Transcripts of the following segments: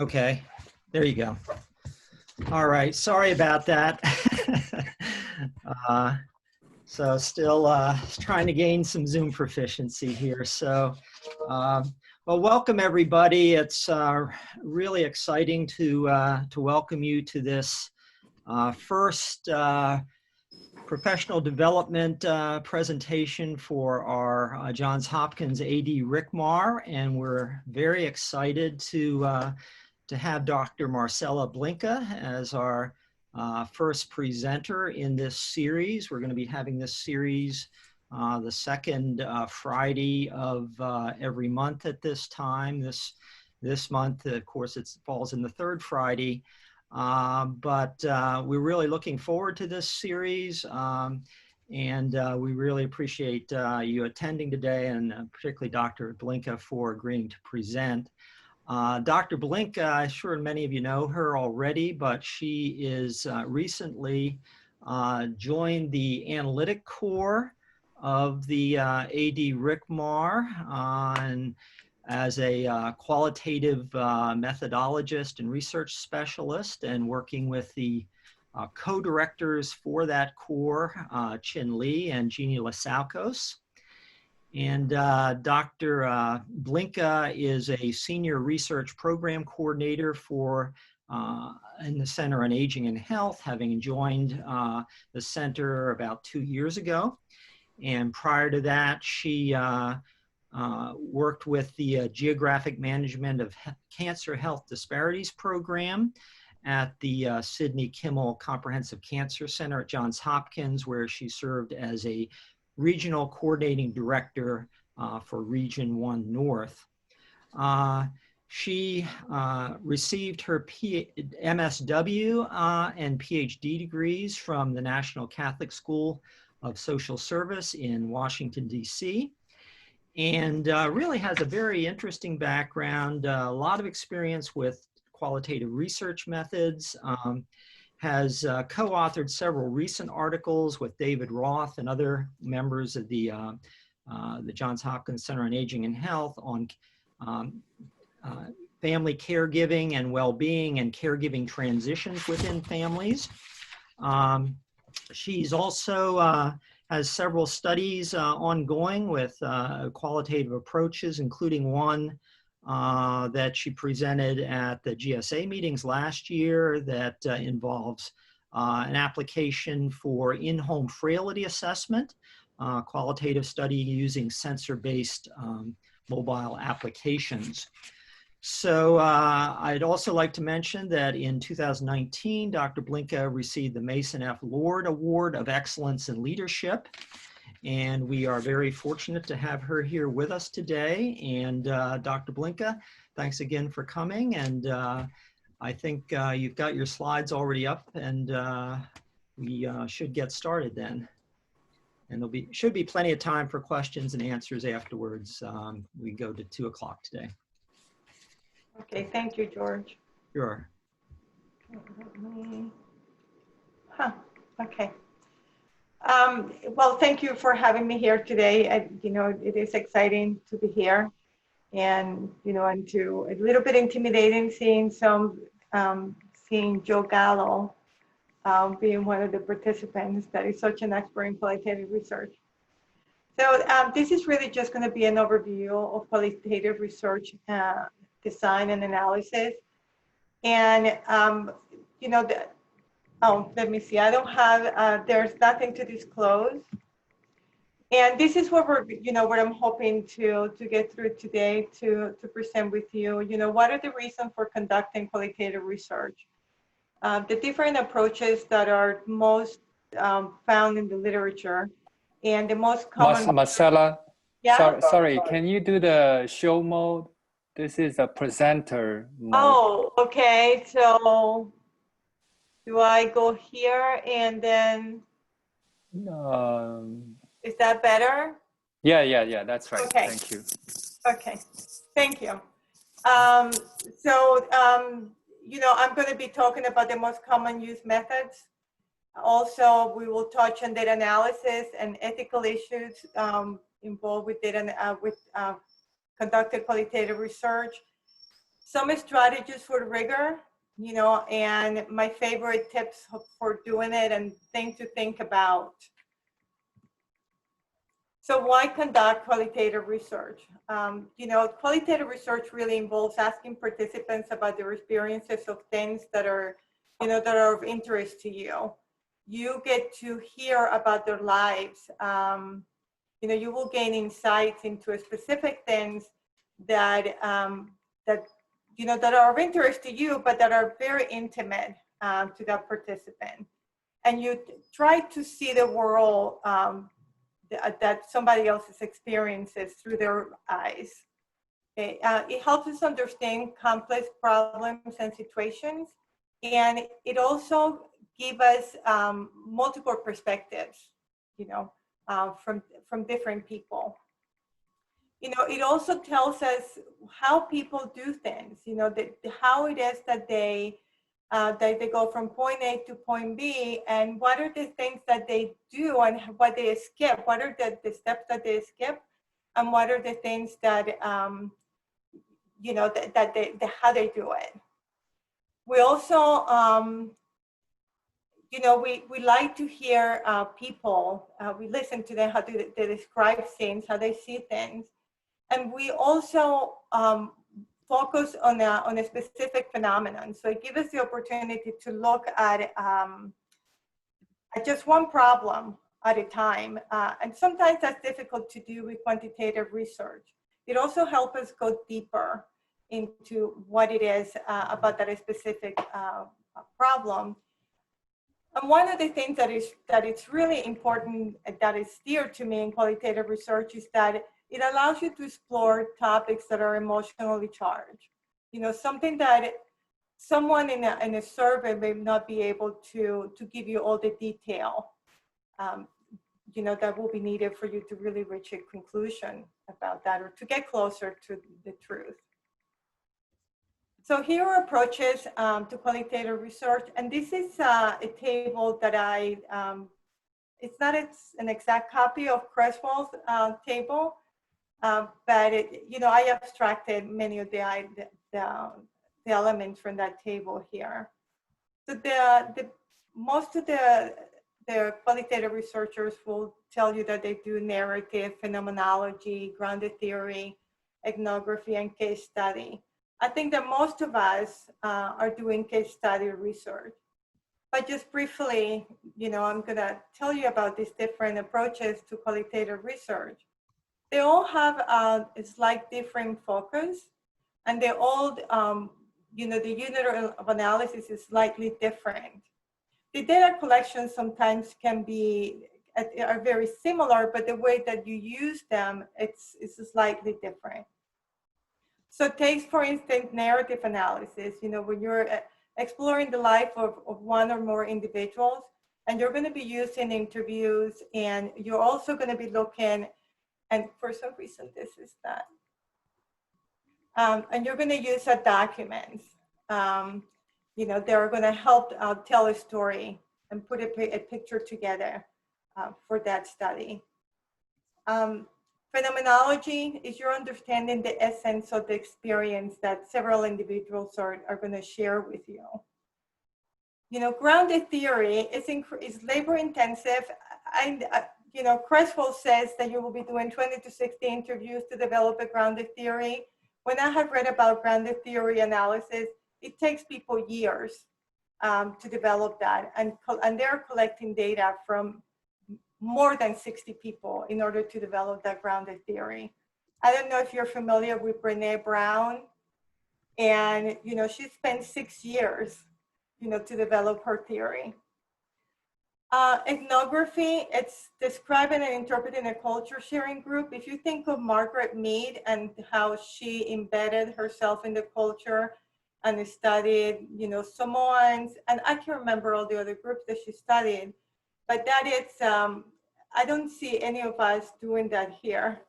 Okay, there you go. All right, sorry about that. So still trying to gain some Zoom proficiency here. So, well, welcome everybody. It's really exciting to welcome you to this first professional development presentation for our Johns Hopkins AD RICMAR, and we're very excited to have Dr. Marcela Blinka as our first presenter in this series. We're going to be having this series the second Friday of every month at this time. This month, of course, it falls in the third Friday, but we're really looking forward to this series, and we really appreciate you attending today, and particularly Dr. Blinka for agreeing to present. Dr. Blinka, I'm sure many of you know her already, but she is recently joined the analytic core of the AD RICMAR and as a qualitative methodologist and research specialist, and working with the co-directors for that core, Chin Lee and Jeannie Lasalkos. And Dr. Blinka is a senior research program coordinator for in the Center on Aging and Health, having joined the center about 2 years ago. And prior to that, she worked with the Geographic Management of Cancer Health Disparities Program at the Sidney Kimmel Comprehensive Cancer Center at Johns Hopkins, where she served as a Regional Coordinating Director for Region 1 North. She received her MSW and PhD degrees from the National Catholic School of Social Service in Washington, D.C., and really has a very interesting background, a lot of experience with qualitative research methods, has co-authored several recent articles with David Roth and other members of the Johns Hopkins Center on Aging and Health on family caregiving and well-being and caregiving transitions within families. She's also has several studies ongoing with qualitative approaches, including one that she presented at the GSA meetings last year that involves an application for in-home frailty assessment, qualitative study using sensor-based mobile applications. So I'd also like to mention that in 2019, Dr. Blinka received the Mason F. Lord Award of Excellence in Leadership. And we are very fortunate to have her here with us today. And Dr. Blinka, thanks again for coming. And I think you've got your slides already up, and we should get started then. And there'll should be plenty of time for questions and answers afterwards. We go to 2 o'clock today. Okay, thank you, George. Sure. Okay. Well, thank you for having me here today. You know, it is exciting to be here, and you know, and a little bit intimidating seeing seeing Joe Gallo being one of the participants that is such an expert in qualitative research. So this is really just going to be an overview of qualitative research design and analysis, and you know, oh, let me see. I don't have, there's nothing to disclose. And this is what what I'm hoping to get through today to present with you. You know, what are the reasons for conducting qualitative research? The different approaches that are most found in the literature, and the most common. Marcela, yeah? sorry, can you do the show mode? This is a presenter mode. Oh, okay. So do I go here and then, is that better? Yeah, that's right. Okay. Thank you. Okay, thank you. You know, I'm going to be talking about the most common use methods. Also, we will touch on data analysis and ethical issues involved with conducted qualitative research. some strategies for rigor, you know, and my favorite tips for doing it and things to think about. So why conduct qualitative research? You know, qualitative research really involves asking participants about their experiences of things that are, you know, that are of interest to you. You get to hear about their lives. You know, you will gain insights into specific things that, that, you know, that are of interest to you, but that are very intimate to that participant. And you try to see the world that somebody else's experiences through their eyes. It helps us understand complex problems and situations, and it also gives us multiple perspectives, you know, from different people. You know, it also tells us how people do things, you know, how it is that they go from point A to point B, and what are the things that they do and what they skip, what are the steps that they skip, and what are the things that, you know, how they do it. We also, you know, we like to hear people, we listen to them, how they describe things, how they see things. And we also focus on a specific phenomenon. So it gives us the opportunity to look at just one problem at a time. And sometimes that's difficult to do with quantitative research. It also helps us go deeper into what it is about that specific problem. And one of the things that is really important, that is dear to me in qualitative research, is that it allows you to explore topics that are emotionally charged. You know, something that someone in a survey may not be able to give you all the detail, you know, that will be needed for you to really reach a conclusion about that or to get closer to the truth. So here are approaches to qualitative research. And this is a table that it's not an exact copy of Creswell's table, but you know, I abstracted many of the elements from that table here. So most of the qualitative researchers will tell you that they do narrative, phenomenology, grounded theory, ethnography, and case study. I think that most of us are doing case study research. But just briefly, you know, I'm gonna tell you about these different approaches to qualitative research. They all have a slight different focus, and they all, you know, the unit of analysis is slightly different. The data collection sometimes are very similar, but the way that you use them, it's slightly different. So take, for instance, narrative analysis. You know, when you're exploring the life of one or more individuals, and you're going to be using interviews, and you're also going to be looking, and for some reason this is that, and you're going to use documents. You know, they're going to help tell a story and put a picture together for that study. Phenomenology is your understanding the essence of the experience that several individuals are going to share with you. You know, grounded theory is labor intensive. You know, Creswell says that you will be doing 20 to 60 interviews to develop a grounded theory. When I have read about grounded theory analysis, it takes people years to develop that, and they're collecting data from more than 60 people in order to develop that grounded theory. I don't know if you're familiar with Brené Brown, and you know, she spent 6 years, you know, to develop her theory. Ethnography, it's describing and interpreting a culture sharing group. If you think of Margaret Mead and how she embedded herself in the culture and studied, you know, Samoans, and I can't remember all the other groups that she studied, but that it's, I don't see any of us doing that here.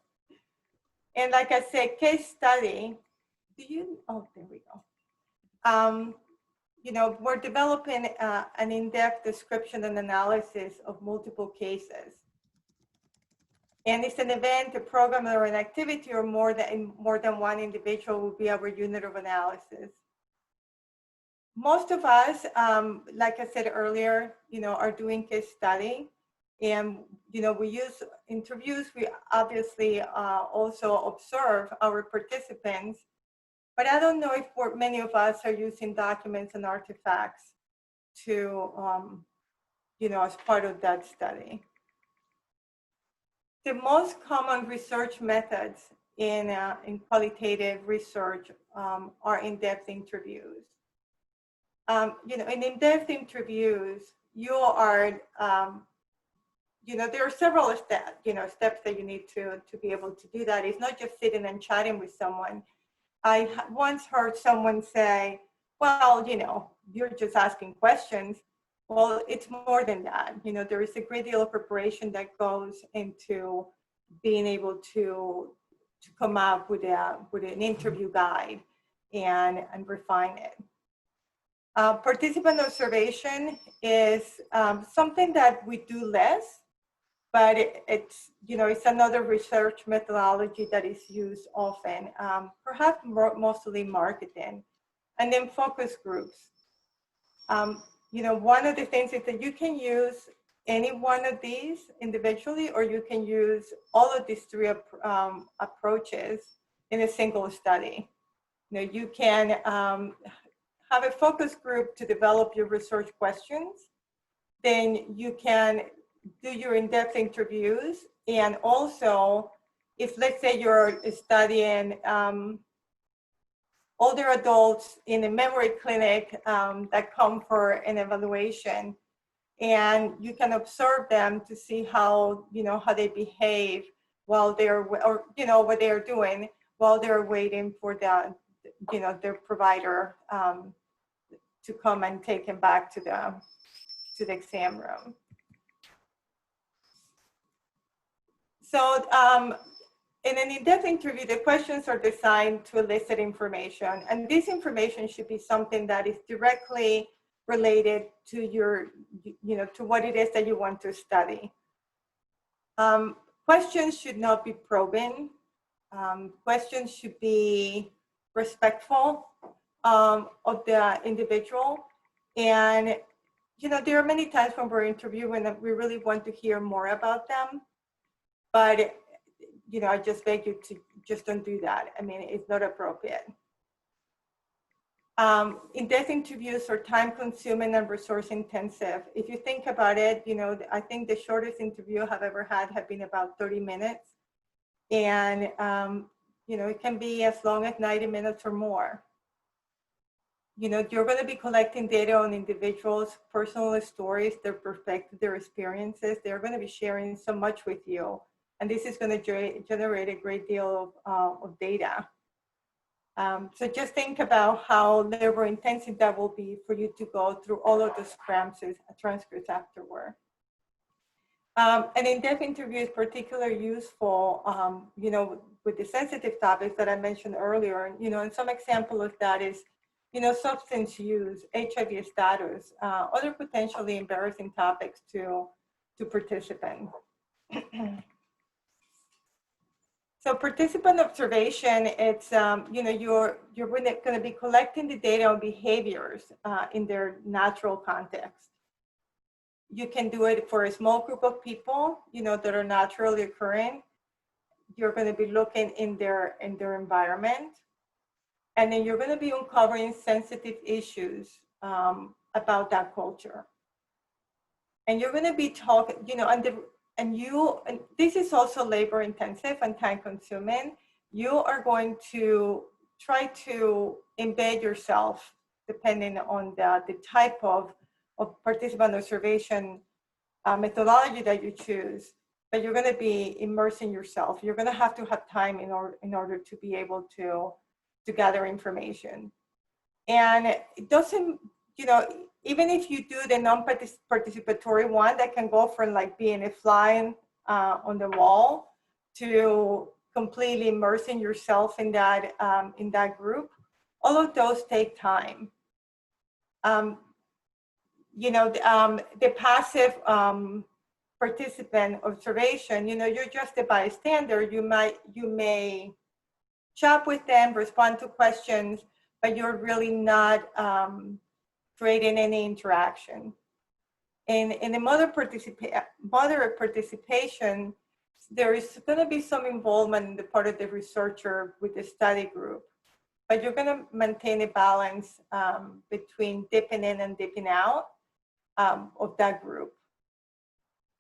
And like I said, case study, oh, there we go. You know, we're developing an in-depth description and analysis of multiple cases. And it's an event, a program, or an activity, or more than one individual will be our unit of analysis. Most of us, like I said earlier, are doing case study, and we use interviews. We obviously also observe our participants, but I don't know if many of us are using documents and artifacts to, as part of that study. The most common research methods in qualitative research are in-depth interviews. In in-depth interviews, you are, there are several steps that you need to be able to do that. It's not just sitting and chatting with someone. I once heard someone say, well, you're just asking questions. Well, it's more than that. There is a great deal of preparation that goes into being able to come up with an interview guide and refine it. Participant observation is something that we do less, but it's another research methodology that is used often, perhaps mostly marketing. And then focus groups. One of the things is that you can use any one of these individually, or you can use all of these three approaches in a single study. You can have a focus group to develop your research questions. Then you can do your in-depth interviews. And also, if let's say you're studying older adults in a memory clinic that come for an evaluation, and you can observe them to see how, how they behave while they're, or, what they're doing while they're waiting for their provider to come and take them back to the exam room. So in an in-depth interview, the questions are designed to elicit information, and this information should be something that is directly related to your, to what it is that you want to study. Questions should not be probing. Questions should be respectful of the individual. And, there are many times when we're interviewing that we really want to hear more about them. But, I just beg you to just don't do that. I mean, it's not appropriate. In-depth interviews are time-consuming and resource-intensive. If you think about it, I think the shortest interview I've ever had have been about 30 minutes. And, it can be as long as 90 minutes or more. You're going to be collecting data on individuals' personal stories, their perspective, their experiences. They're going to be sharing so much with you. And this is going to generate a great deal of data. So just think about how labor intensive that will be for you to go through all of those transcripts afterward. An in-depth interview is particularly useful, with the sensitive topics that I mentioned earlier. And some example of that is, substance use, HIV status, other potentially embarrassing topics to participants. So participant observation, it's, you're going to be collecting the data on behaviors in their natural context. You can do it for a small group of people, that are naturally occurring. You're going to be looking in their environment. And then you're going to be uncovering sensitive issues about that culture. And you're going to be talking, and this is also labor intensive and time consuming. You are going to try to embed yourself, depending on the type of participant observation methodology that you choose, but you're going to be immersing yourself. You're going to have time in order to be able to gather information. And it doesn't, even if you do the non-participatory one, that can go from like being a fly on the wall to completely immersing yourself in that group. All of those take time. The passive participant observation, you're just a bystander. You may chat with them, respond to questions, but you're really not creating any interaction. In the moderate participation, there is going to be some involvement in the part of the researcher with the study group, but you're going to maintain a balance between dipping in and dipping out of that group.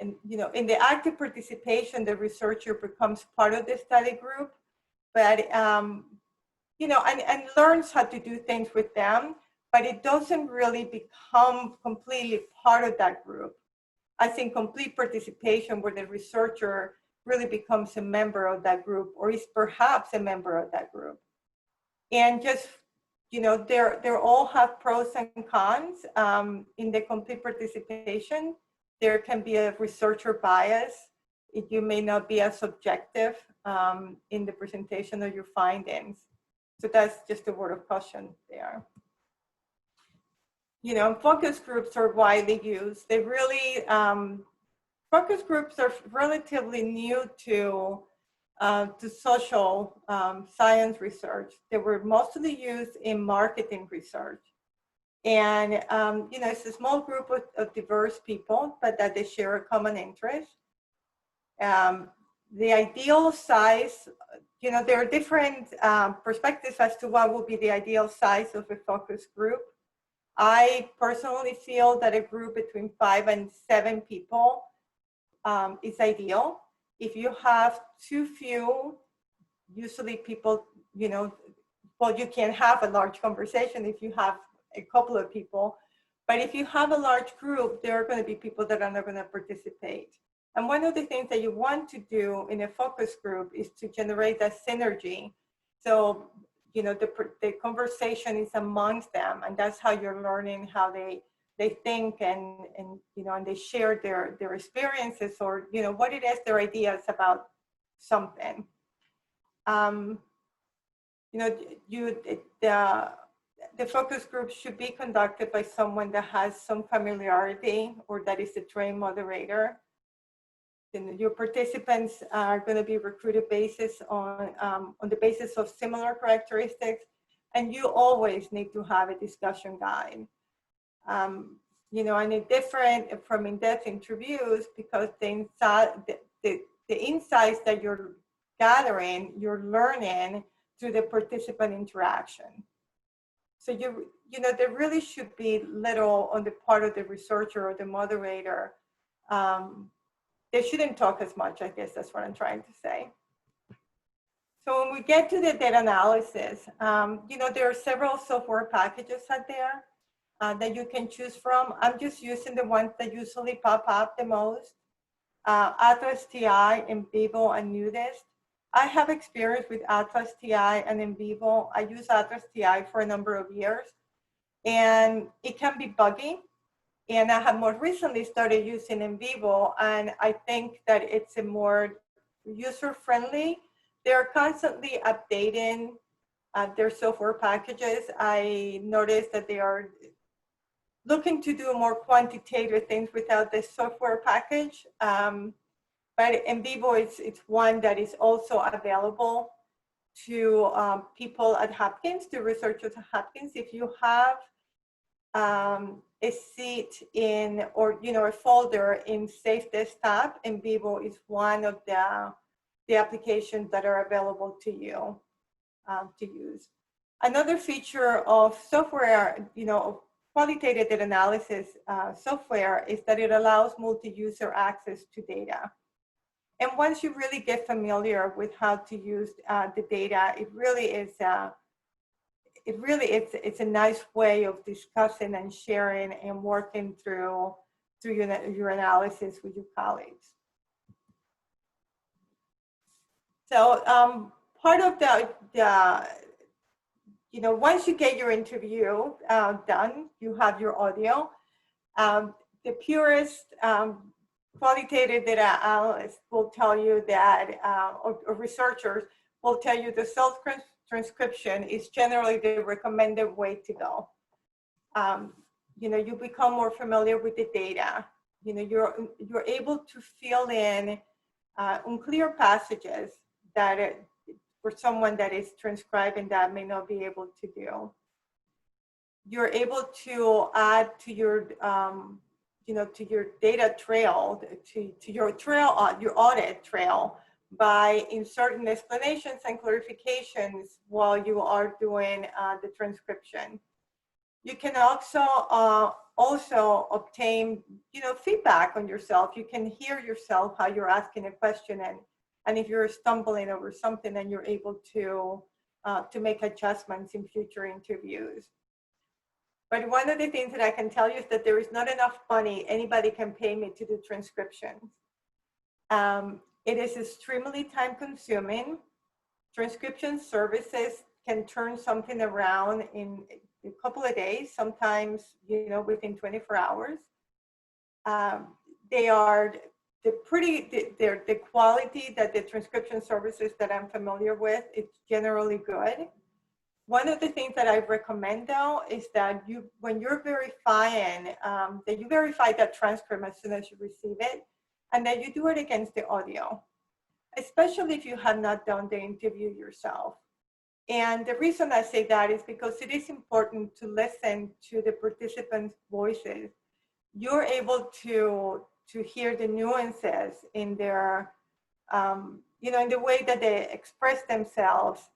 And in the active participation, the researcher becomes part of the study group, but and learns how to do things with them, but it doesn't really become completely part of that group. I think complete participation where the researcher really becomes a member of that group, or is perhaps a member of that group. And just, they all have pros and cons. In the complete participation, there can be a researcher bias. You may not be as objective in the presentation of your findings. So that's just a word of caution there. Focus groups are widely used. They really, focus groups are relatively new to social science research. They were mostly used in marketing research. And, it's a small group of diverse people, but that they share a common interest. The ideal size, there are different perspectives as to what would be the ideal size of a focus group. I personally feel that a group between 5 and 7 people is ideal. If you have too few, usually people, well, you can have a large conversation if you have a couple of people. But if you have a large group, there are going to be people that are not going to participate. And one of the things that you want to do in a focus group is to generate that synergy. So, the conversation is amongst them, and that's how you're learning how they think and they share their experiences, or what it is, their ideas about something. The focus group should be conducted by someone that has some familiarity, or that is a trained moderator. And your participants are going to be recruited on the basis of similar characteristics, and you always need to have a discussion guide. And it's different from in-depth interviews, because the insights that you're gathering, you're learning through the participant interaction. So there really should be little on the part of the researcher or the moderator. They shouldn't talk as much, I guess that's what I'm trying to say. So when we get to the data analysis, there are several software packages out there that you can choose from. I'm just using the ones that usually pop up the most. Atlas TI, NVivo, and Nudist. I have experience with Atlas TI and NVivo. I use Atlas TI for a number of years, and it can be buggy. And I have more recently started using NVivo, and I think that it's a more user-friendly. They're constantly updating their software packages. I noticed that they are looking to do more quantitative things without the software package. But NVivo, it's one that is also available to people at Hopkins, to researchers at Hopkins. If you have a seat in, or a folder in Safe Desktop, NVivo is one of the applications that are available to you to use. Another feature of software, qualitative data analysis software, is that it allows multi-user access to data. And once you really get familiar with how to use the data, it really is it's a nice way of discussing and sharing and working through your analysis with your colleagues. So part of once you get your interview done, you have your audio. The purest qualitative data analysts will tell you that, or researchers will tell you the self-transcription is generally the recommended way to go. You become more familiar with the data. you're able to fill in unclear passages that for someone that is transcribing that may not be able to do. You're able to add to your to your data trail, to your trail, your audit trail, by inserting explanations and clarifications while you are doing the transcription. You can also obtain feedback on yourself. You can hear yourself how you're asking a question, and if you're stumbling over something, then you're able to make adjustments in future interviews. But one of the things that I can tell you is that there is not enough money anybody can pay me to do transcriptions. It is extremely time consuming. Transcription services can turn something around in a couple of days, sometimes within 24 hours. The quality that the transcription services that I'm familiar with, it's generally good. One of the things that I recommend, though, is that when you're verifying, that you verify that transcript as soon as you receive it, and that you do it against the audio, especially if you have not done the interview yourself. And the reason I say that is because it is important to listen to the participants' voices. You're able to hear the nuances in their, in the way that they express themselves.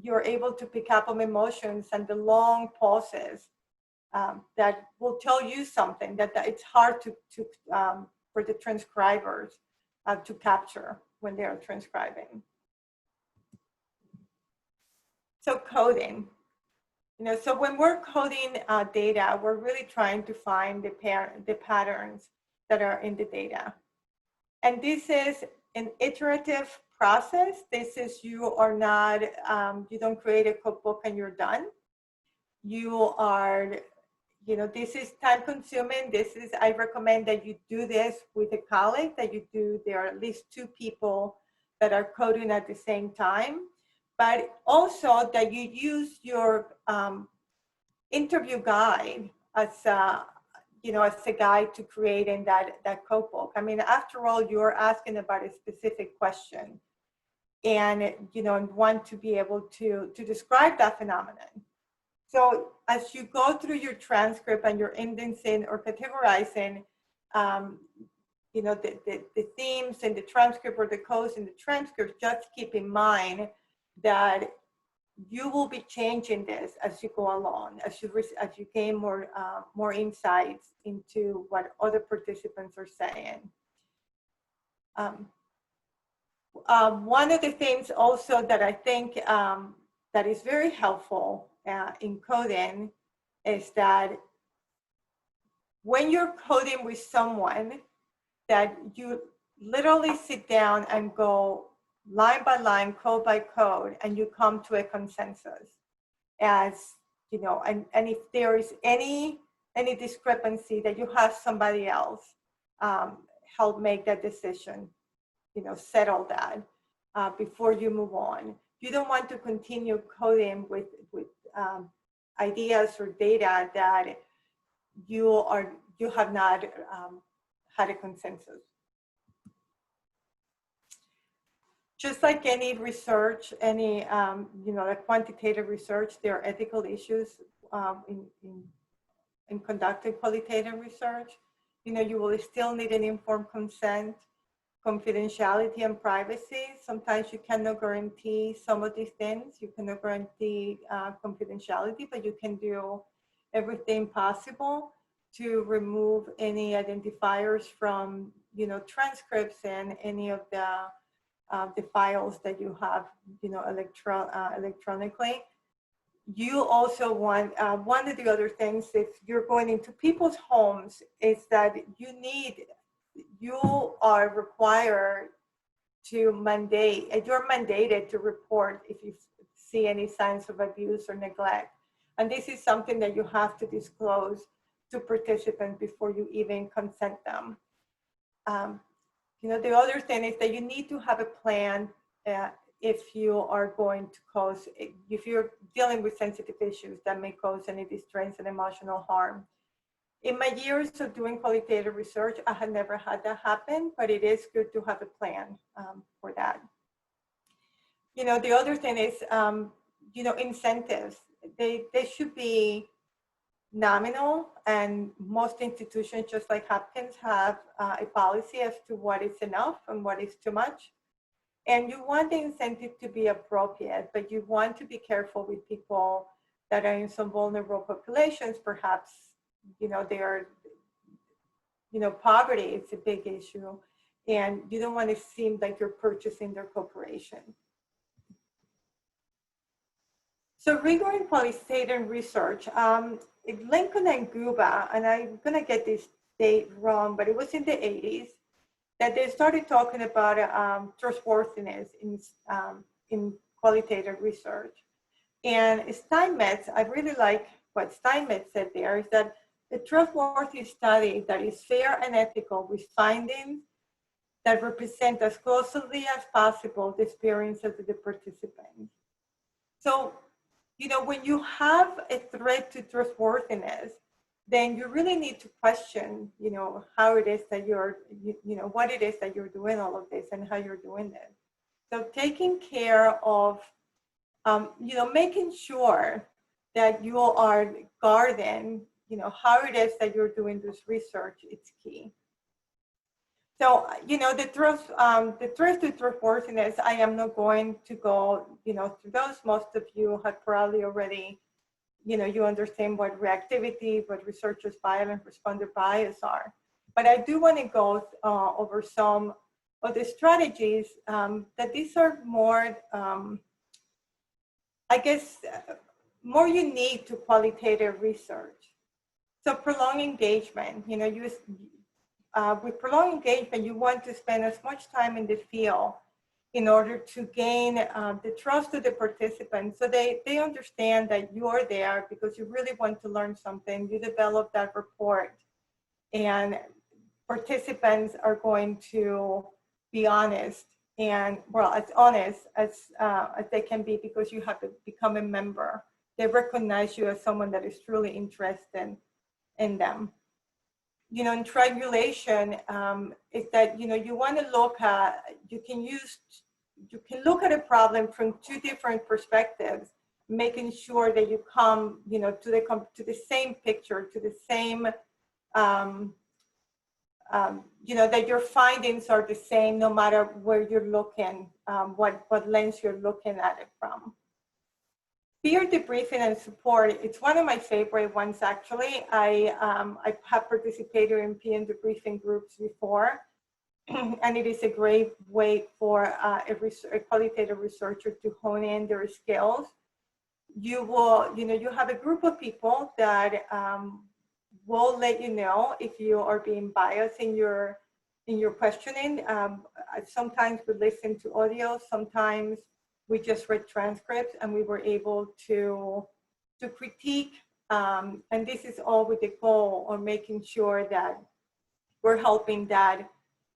You're able to pick up on emotions and the long pauses that will tell you something that it's hard for the transcribers to capture when they are transcribing. So coding, so when we're coding data, we're really trying to find the patterns that are in the data. And this is an iterative process. This is, you don't create a cookbook and you're done. This is time consuming. I recommend that you do this with a colleague, there are at least 2 people that are coding at the same time, but also that you use your interview guide as a guide to creating that cookbook. I mean, after all, you're asking about a specific question, and want to be able to describe that phenomenon. So as you go through your transcript and you're indexing or categorizing, the themes in the transcript or the codes in the transcript, just keep in mind that you will be changing this as you go along, as you gain more insights into what other participants are saying. One of the things also that I think that is very helpful in coding is that when you're coding with someone, that you literally sit down and go line by line, code by code, and you come to a consensus. And if there is any discrepancy, that you have somebody else help make that decision, settle that before you move on. You don't want to continue coding with ideas or data that you have not had a consensus. Just like any research, any like quantitative research, there are ethical issues in conducting qualitative research. You will still need an informed consent, confidentiality, and privacy. Sometimes you cannot guarantee some of these things. You cannot guarantee confidentiality, but you can do everything possible to remove any identifiers from transcripts and any of the files that you have electronically. You also want, one of the other things, if you're going into people's homes, is that you are required to you're mandated to report if you see any signs of abuse or neglect. And this is something that you have to disclose to participants before you even consent them. The other thing is that you need to have a plan if you are going to if you're dealing with sensitive issues that may cause any distress and emotional harm. In my years of doing qualitative research, I had never had that happen, but it is good to have a plan for that. You know, the other thing is, you know, incentives. They should be nominal, and most institutions, just like Hopkins, have a policy as to what is enough and what is too much. And you want the incentive to be appropriate, but you want to be careful with people that are in some vulnerable populations. Perhaps, you know, they're, you know, poverty is a big issue, and you don't want to seem like you're purchasing their corporation. So rigor in qualitative research, Lincoln and Guba, and I'm gonna get this date wrong, but it was in the 80s, that they started talking about trustworthiness in qualitative research. And Steinmetz, I really like what Steinmetz said there, is that a trustworthy study that is fair and ethical with findings that represent as closely as possible the experience of the participants. So, you know, when you have a threat to trustworthiness, then you really need to question, you know, how it is that you're, you know, what it is that you're doing all of this and how you're doing this. So taking care of, you know, making sure that you are guarding, you know, how it is that you're doing this research, it's key. So, you know, the threat to trustworthiness, I am not going to go, you know, through those. Most of you have probably already, you know, you understand what reactivity, what researchers' violent responder bias are. But I do want to go over some of the strategies that these are more, I guess, more unique to qualitative research. So prolonged engagement, you know, with prolonged engagement, you want to spend as much time in the field in order to gain the trust of the participants, so they understand that you are there because you really want to learn something. You develop that rapport, and participants are going to be honest, and well, as honest as they can be, because you have to become a member. They recognize you as someone that is truly interested in them. You know, in triangulation, is that, you know, you want to look at, you can look at a problem from two different perspectives, making sure that you come, you know, to the same picture, to the same, you know, that your findings are the same no matter where you're looking, what lens you're looking at it from. Peer debriefing and support, it's one of my favorite ones, actually. I have participated in peer debriefing groups before, and it is a great way for a qualitative researcher to hone in their skills. You will, you know, you have a group of people that will let you know if you are being biased in your questioning. Sometimes we listen to audio, sometimes we just read transcripts, and we were able to critique, and this is all with the goal of making sure that we're helping that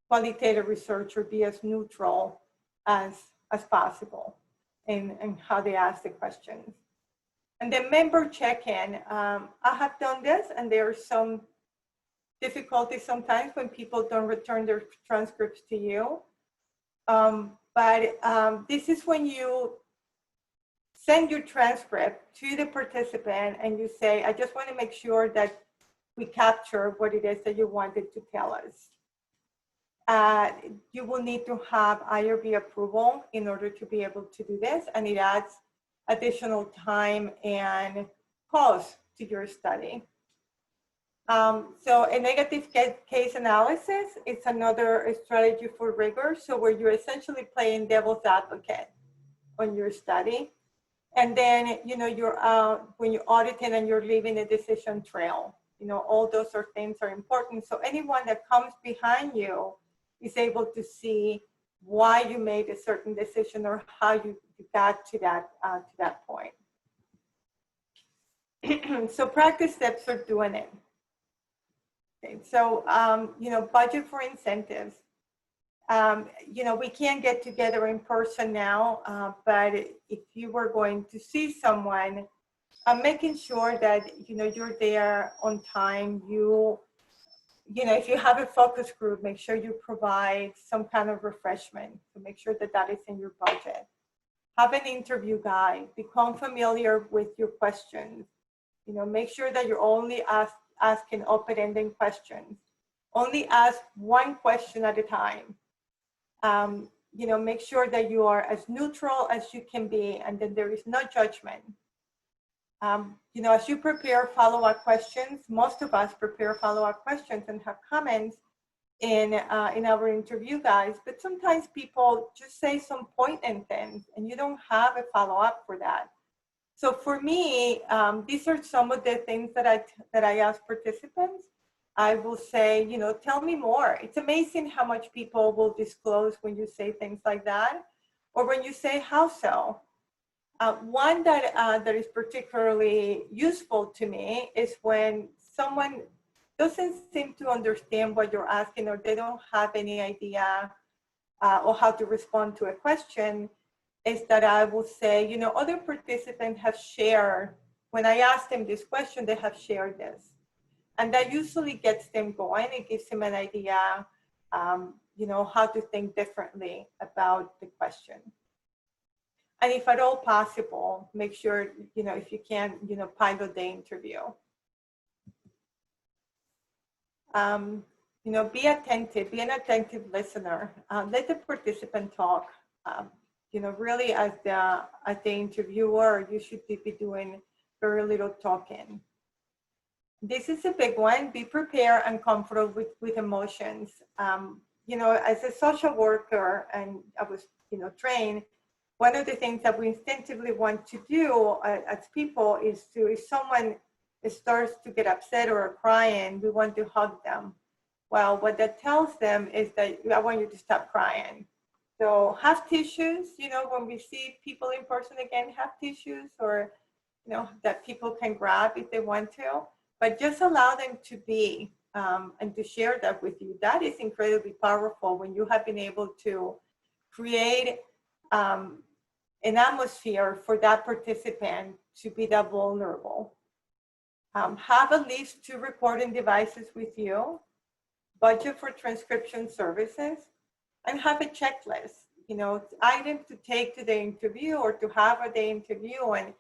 qualitative researcher be as neutral as possible in how they ask the questions. And then member check-in, I have done this, and there are some difficulties sometimes when people don't return their transcripts to you. But this is when you send your transcript to the participant and you say, I just want to make sure that we capture what it is that you wanted to tell us. You will need to have IRB approval in order to be able to do this, and it adds additional time and cost to your study. So a negative case analysis, it's another strategy for rigor. So where you're essentially playing devil's advocate on your study. And then, you know, you're when you're auditing and you're leaving a decision trail, you know, all those things are important. So anyone that comes behind you is able to see why you made a certain decision or how you got to that point. So practice steps for doing it. Okay, so, you know, budget for incentives. You know, we can't get together in person now, but if you were going to see someone, making sure that, you're there on time. If you have a focus group, make sure you provide some kind of refreshment to make sure that that is in your budget. Have an interview guide, become familiar with your questions. Make sure that you're only asking open-ended questions. Only ask one question at a time. Make sure that you are as neutral as you can be, and then there is no judgment. As you prepare follow-up questions, most of us prepare follow-up questions and have comments in our interview guides, but sometimes people just say some poignant things and you don't have a follow-up for that. So for me, these are some of the things that I ask participants. I will say, tell me more. It's amazing how much people will disclose when you say things like that, or when you say, how so? One that is particularly useful to me is when someone doesn't seem to understand what you're asking, or they don't have any idea or how to respond to a question, is that I will say, other participants have shared, when I ask them this question, they have shared this. And that usually gets them going. It gives them an idea, how to think differently about the question. And if at all possible, make sure, if you can, pilot the interview. Be attentive, be an attentive listener. Let the participant talk. Really as the interviewer, you should be doing very little talking. This is a big one. Be prepared and comfortable with emotions. As a social worker, and I was, trained, one of the things that we instinctively want to do as people is if someone starts to get upset or crying, we want to hug them. Well, what that tells them is that I want you to stop crying. So have tissues, when we see people in person again, have tissues, or, that people can grab if they want to, but just allow them to be and to share that with you. That is incredibly powerful when you have been able to create an atmosphere for that participant to be that vulnerable. Have at least 2 recording devices with you, budget for transcription services, and have a checklist, items to take to the interview or to have at the interview. And,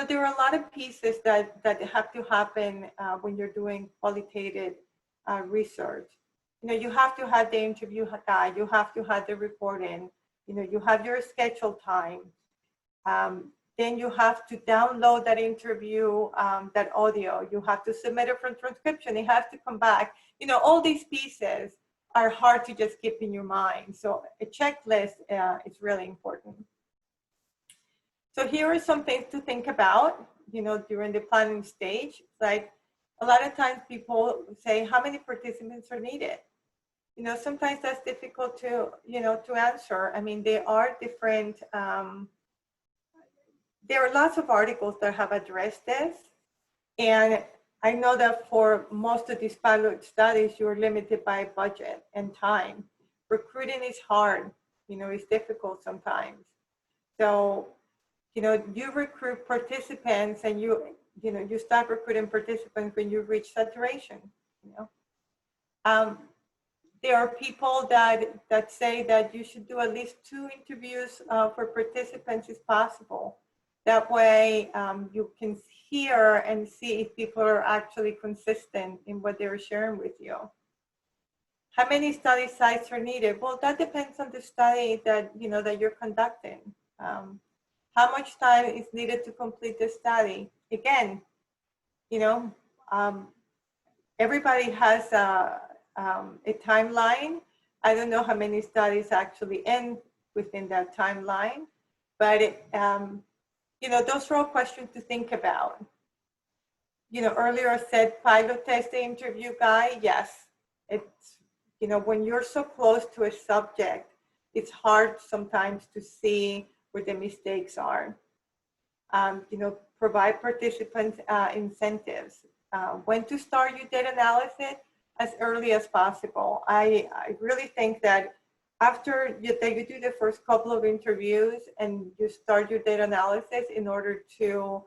there are a lot of pieces that have to happen when you're doing qualitative research. You have to have the interview guide, you have to have the recording, you have your schedule time. Then you have to download that interview, that audio. You have to submit it for transcription. It has to come back. All these pieces are hard to just keep in your mind. So a checklist is really important. So here are some things to think about, during the planning stage. Like a lot of times people say, how many participants are needed? Sometimes that's difficult to, to answer. I mean, there are different, there are lots of articles that have addressed this. And I know that for most of these pilot studies, you're limited by budget and time. Recruiting is hard, it's difficult sometimes. So, you recruit participants and you start recruiting participants when you reach saturation, There are people that say that you should do at least 2 interviews for participants if possible. That way you can hear and see if people are actually consistent in what they're sharing with you. How many study sites are needed? Well, that depends on the study that you're conducting. How much time is needed to complete the study? Again, everybody has a timeline. I don't know how many studies actually end within that timeline, but those are all questions to think about. Earlier I said pilot test the interview guide. Yes, it's, when you're so close to a subject, it's hard sometimes to see where the mistakes are. Provide participants incentives. When to start your data analysis? As early as possible. I really think that after you do the first couple of interviews and you start your data analysis in order to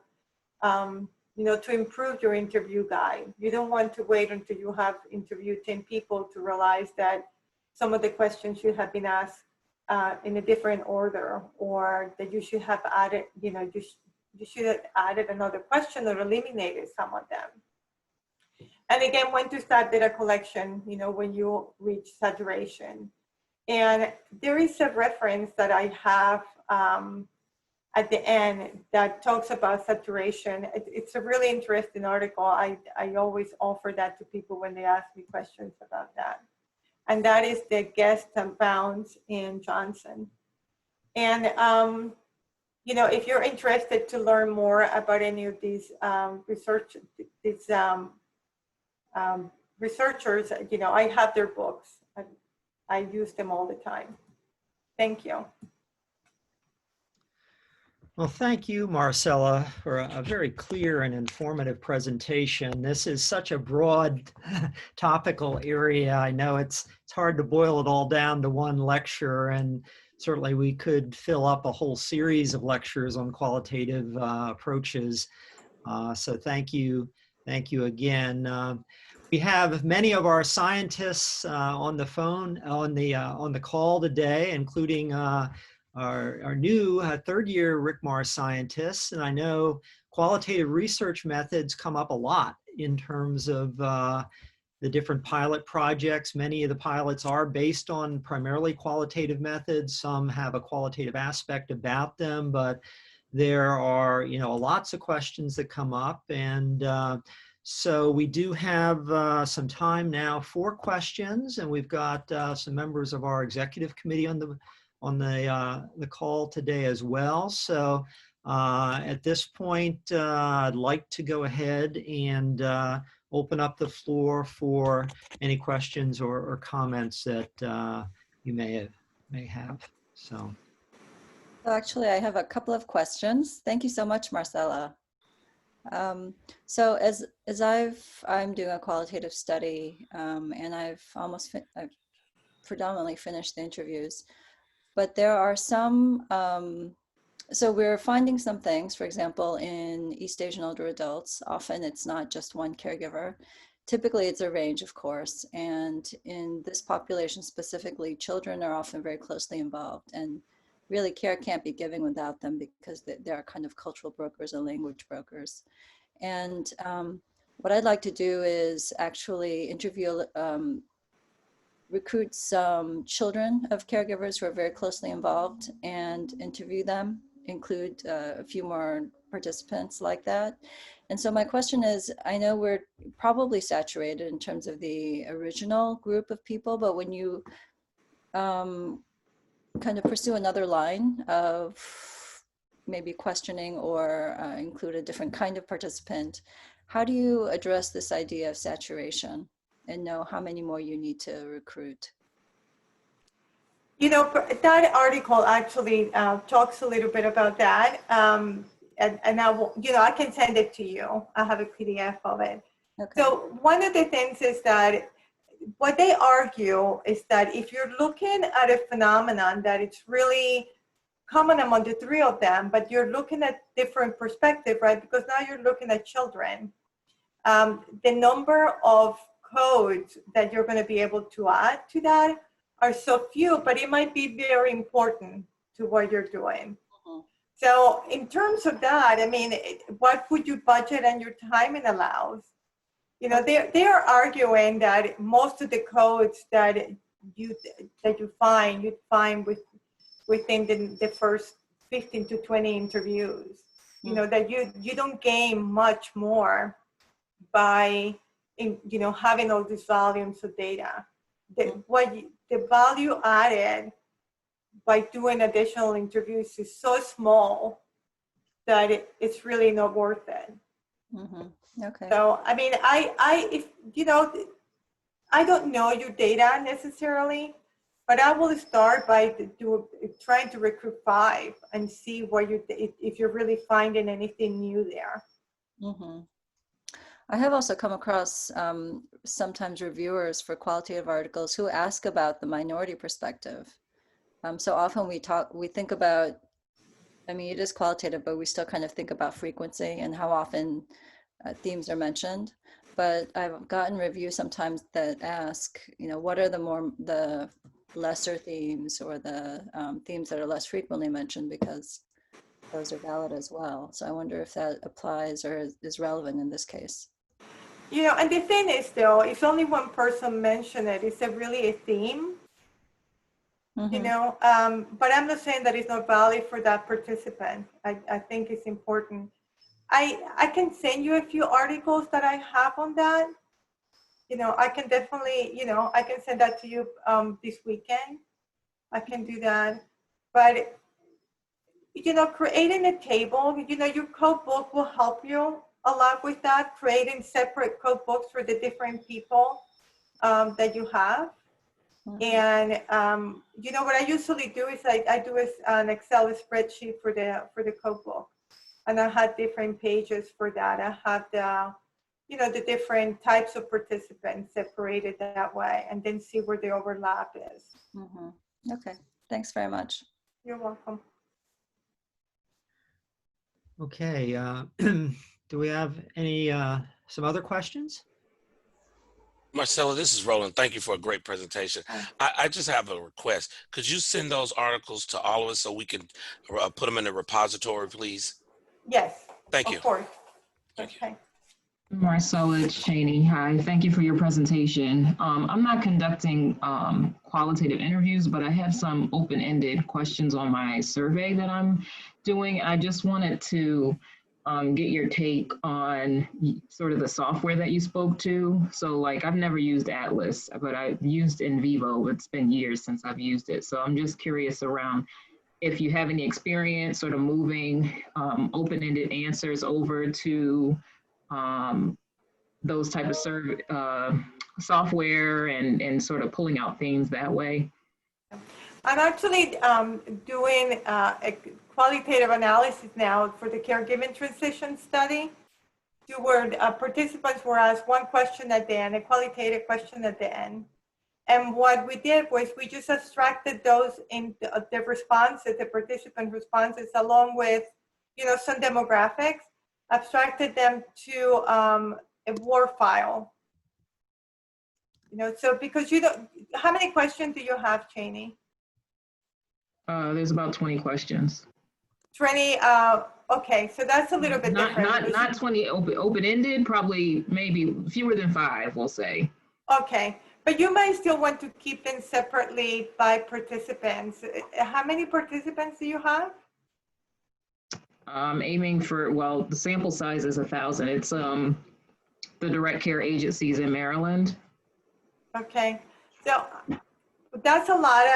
to improve your interview guide. You don't want to wait until you have interviewed 10 people to realize that some of the questions should have been asked in a different order, or that you should have added, you should have added another question or eliminated some of them. And again, when to start data collection, when you reach saturation. And there is a reference that I have at the end that talks about saturation. It's a really interesting article. I always offer that to people when they ask me questions about that. And that is the Guest and Bounds in Johnson. And, if you're interested to learn more about any of these researchers, I have their books. I use them all the time. Thank you. Well, thank you, Marcela, for a very clear and informative presentation. This is such a broad topical area. I know it's hard to boil it all down to one lecture, and certainly we could fill up a whole series of lectures on qualitative approaches. So thank you again. We have many of our scientists on the phone, on the call today, including our new third-year RICMAR scientists. And I know qualitative research methods come up a lot in terms of the different pilot projects. Many of the pilots are based on primarily qualitative methods. Some have a qualitative aspect about them, but there are, lots of questions that come up. And so we do have some time now for questions, and we've got some members of our executive committee on the call today as well. So at this point, I'd like to go ahead and open up the floor for any questions or comments that you may have. So actually, I have a couple of questions. Thank you so much, Marcela. So as I'm doing a qualitative study, and I've predominantly finished the interviews, but there are some, so we're finding some things, for example, in East Asian older adults. Often it's not just one caregiver. Typically it's a range, of course. And in this population specifically, children are often very closely involved, and really care can't be given without them because they are kind of cultural brokers and language brokers. And what I'd like to do is actually interview, recruit some children of caregivers who are very closely involved and interview them, include a few more participants like that. And so my question is, I know we're probably saturated in terms of the original group of people, but when you kind of pursue another line of maybe questioning or include a different kind of participant, how do you address this idea of saturation and know how many more you need to recruit? That article actually talks a little bit about that. And I will, I can send it to you. I have a PDF of it. Okay. So one of the things is that what they argue is that if you're looking at a phenomenon that it's really common among the three of them, but you're looking at different perspective, right? Because now you're looking at children. The number of codes that you're going to be able to add to that are so few, but it might be very important to what you're doing. Mm-hmm. So in terms of that, I mean, what would you budget and your timing allows? They are arguing that most of the codes that you find, you'd find within the first 15 to 20 interviews. Mm-hmm. That you don't gain much more by having all these volumes of data. The value added by doing additional interviews is so small that it's really not worth it. Mm-hmm. Okay. So I mean, I don't know your data necessarily, but I will start by trying to recruit 5 and see if you're really finding anything new there. Mm-hmm. I have also come across sometimes reviewers for qualitative articles who ask about the minority perspective. So often we think about I mean, it is qualitative, but we still kind of think about frequency and how often themes are mentioned. But I've gotten reviews sometimes that ask, what are the lesser themes or the themes that are less frequently mentioned, because those are valid as well. So I wonder if that applies or is relevant in this case. And the thing is, though, if only one person mentioned it, is it really a theme? But I'm not saying that it's not valid for that participant. I think it's important. I can send you a few articles that I have on that. I can definitely, I can send that to you this weekend. I can do that. But, creating a table, your code book will help you a lot with that, creating separate code books for the different people that you have. And what I usually do is I do an Excel spreadsheet for the code book, and I have different pages for that. I have the different types of participants separated that way, and then see where the overlap is. Okay, thanks very much. You're welcome. Okay, do we have any some other questions? Marcela, this is Roland. Thank you for a great presentation. I just have a request. Could you send those articles to all of us so we can put them in the repository, please? Yes. Thank you. Of course. Thank Okay. Marcela, it's Cheney. Hi, thank you for your presentation. I'm not conducting qualitative interviews, but I have some open-ended questions on my survey that I'm doing. I just wanted to get your take on sort of the software that you spoke to. So like, I've never used Atlas, but I've used NVivo. It's been years since I've used it. So I'm just curious around if you have any experience sort of moving open-ended answers over to those type of software and sort of pulling out themes that way. I'm actually doing a qualitative analysis now for the caregiving transition study, where participants were asked one question at the end, a qualitative question at the end. And what we did was we just abstracted those in the responses, the participant responses, along with, some demographics, abstracted them to a Word file. So because how many questions do you have, Cheney? There's about 20 questions. 20, okay, so that's a little bit different. Not 20 open-ended, probably maybe fewer than 5, we'll say. Okay, but you might still want to keep them separately by participants. How many participants do you have? I'm aiming for, well, the sample size is 1,000. It's the direct care agencies in Maryland. Okay, so that's a lot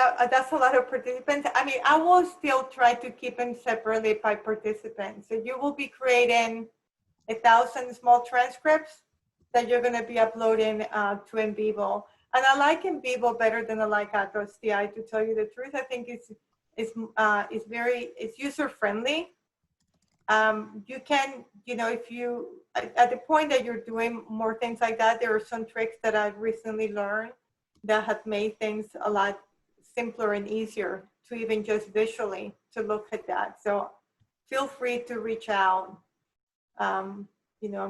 of participants. I mean, I will still try to keep them separately by participants. So you will be creating 1,000 small transcripts that you're going to be uploading to NVivo. And I like NVivo better than I like Atlas TI, to tell you the truth. I think it's user friendly. You can, if you, at the point that you're doing more things like that, there are some tricks that I've recently learned that have made things a lot simpler and easier to even just visually to look at that. So feel free to reach out, and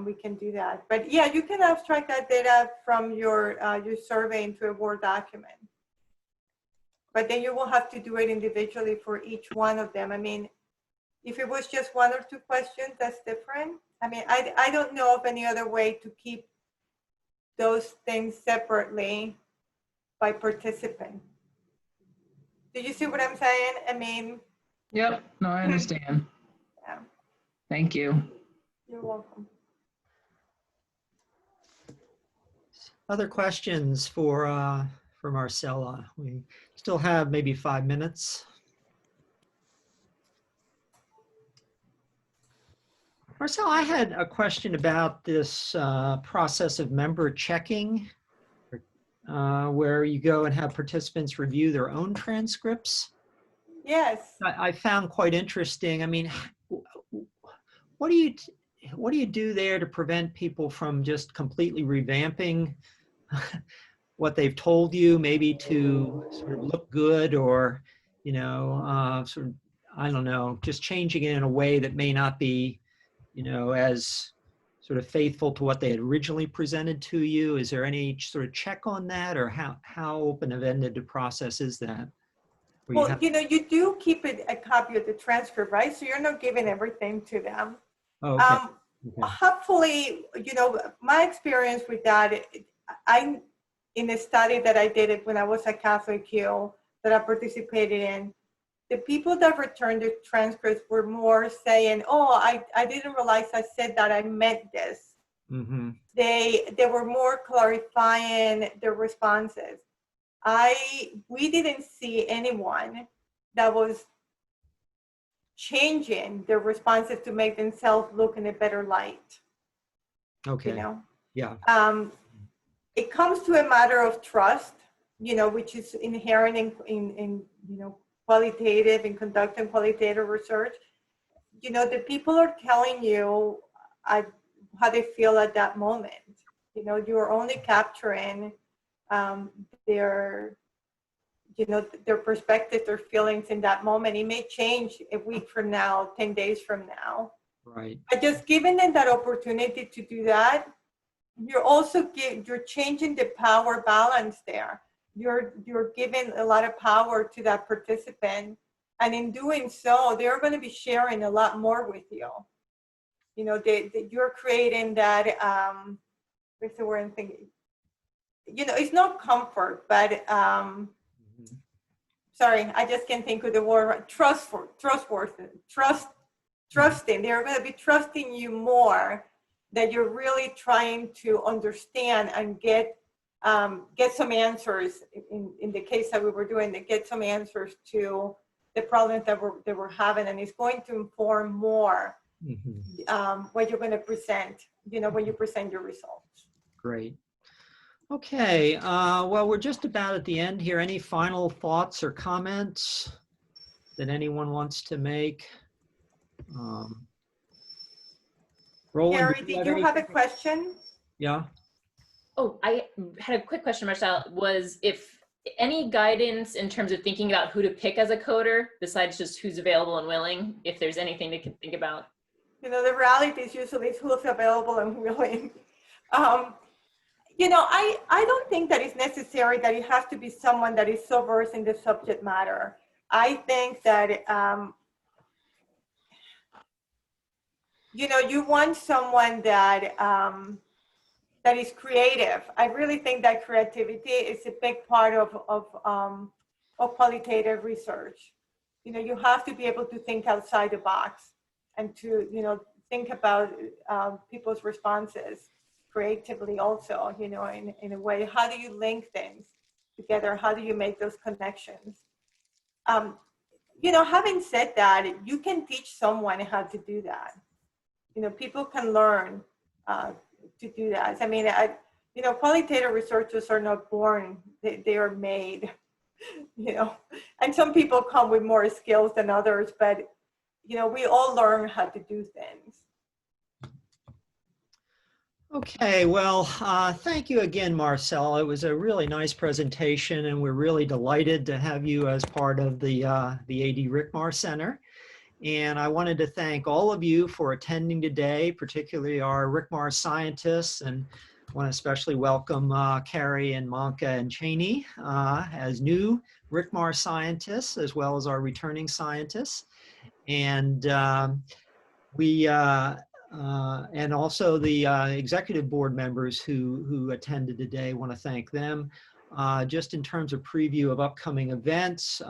we can do that. But yeah, you can abstract that data from your survey into a Word document. But then you will have to do it individually for each one of them. I mean, if it was just 1 or 2 questions, that's different. I mean, I don't know of any other way to keep those things separately by participant. Do you see what I'm saying? I mean. Yep, no, I understand. Yeah. Thank you. You're welcome. Other questions for Marcela? We still have maybe 5 minutes. Marcela, I had a question about this process of member checking, where you go and have participants review their own transcripts. Yes. I found quite interesting. I mean, what do you do there to prevent people from just completely revamping what they've told you, maybe to sort of look good or, sort of I don't know, just changing it in a way that may not be, as sort of faithful to what they had originally presented to you? Is there any sort of check on that, or how open-ended the process is that? Where you Well, have, you do keep a copy of the transcript, right? So you're not giving everything to them. oh, okay. Okay. Hopefully, my experience with that, in a study that I did it when I was at Catholic U that I participated in, the people that returned the transcripts were more saying, "Oh, I didn't realize I said that. I meant this." Mm-hmm. They were more clarifying their responses. We didn't see anyone that was changing their responses to make themselves look in a better light. Okay. Yeah. It comes to a matter of trust, which is inherent in qualitative and conducting qualitative research. The people are telling you how they feel at that moment. You're only capturing their perspective, their feelings in that moment. It may change a week from now, 10 days from now. Right. But just giving them that opportunity to do that, you're changing the power balance there. You're giving a lot of power to that participant, and in doing so, they're going to be sharing a lot more with you. You're creating that. What's the word I'm thinking? It's not comfort, but sorry, I just can't think of the word. Trusting. They're going to be trusting you more, that you're really trying to understand and get some answers. In the case that we were doing, to get some answers to the problems that we're having, and it's going to inform more what you're going to present. When you present your results. Great. Okay. Well, we're just about at the end here. Any final thoughts or comments that anyone wants to make? Roland, Carrie, did you have a question? Yeah. Oh, I had a quick question, Marcel. Was if any guidance in terms of thinking about who to pick as a coder, besides just who's available and willing, if there's anything they can think about? The reality is usually who's available and willing. I don't think that it's necessary that it has to be someone that is so versed in the subject matter. I think that, you want someone that that is creative. I really think that creativity is a big part of qualitative research. You have to be able to think outside the box and to, think about people's responses creatively also, in a way. How do you link things together? How do you make those connections? Having said that, you can teach someone how to do that. People can learn to do that. I mean, qualitative researchers are not born, they are made, and some people come with more skills than others, but, we all learn how to do things. Okay, well, thank you again, Marcel. It was a really nice presentation, and we're really delighted to have you as part of the AD Rickmar Center. And I wanted to thank all of you for attending today, particularly our Rickmar scientists, and I want to especially welcome Carrie and Monka and Cheney as new Rickmar scientists, as well as our returning scientists. And and also the executive board members who attended today. Want to thank them. Just in terms of preview of upcoming events,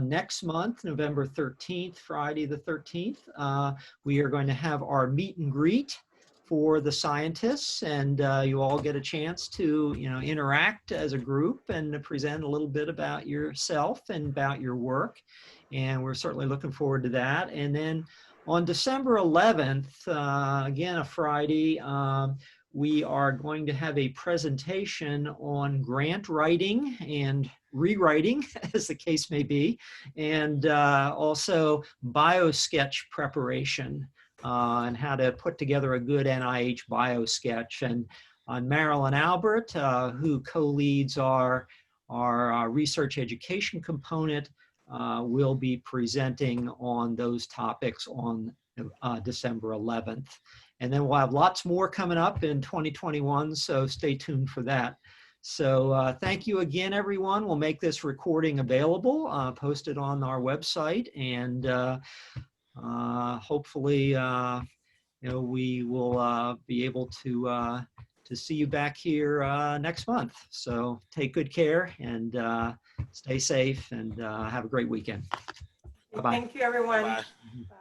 next month, November 13th, Friday the 13th, we are going to have our meet and greet for the scientists, and you all get a chance to interact as a group and present a little bit about yourself and about your work, and we're certainly looking forward to that. And then on December 11th, again a Friday, we are going to have a presentation on grant writing and rewriting, as the case may be, and also biosketch preparation and how to put together a good NIH biosketch. And Marilyn Albert, who co-leads our research education component, will be presenting on those topics on December 11th. And then we'll have lots more coming up in 2021, so stay tuned for that. So thank you again, everyone. We'll make this recording available, post it on our website, and hopefully, we will be able to see you back here next month. So take good care and stay safe and have a great weekend. Bye-bye. Thank you, everyone. Bye. Bye.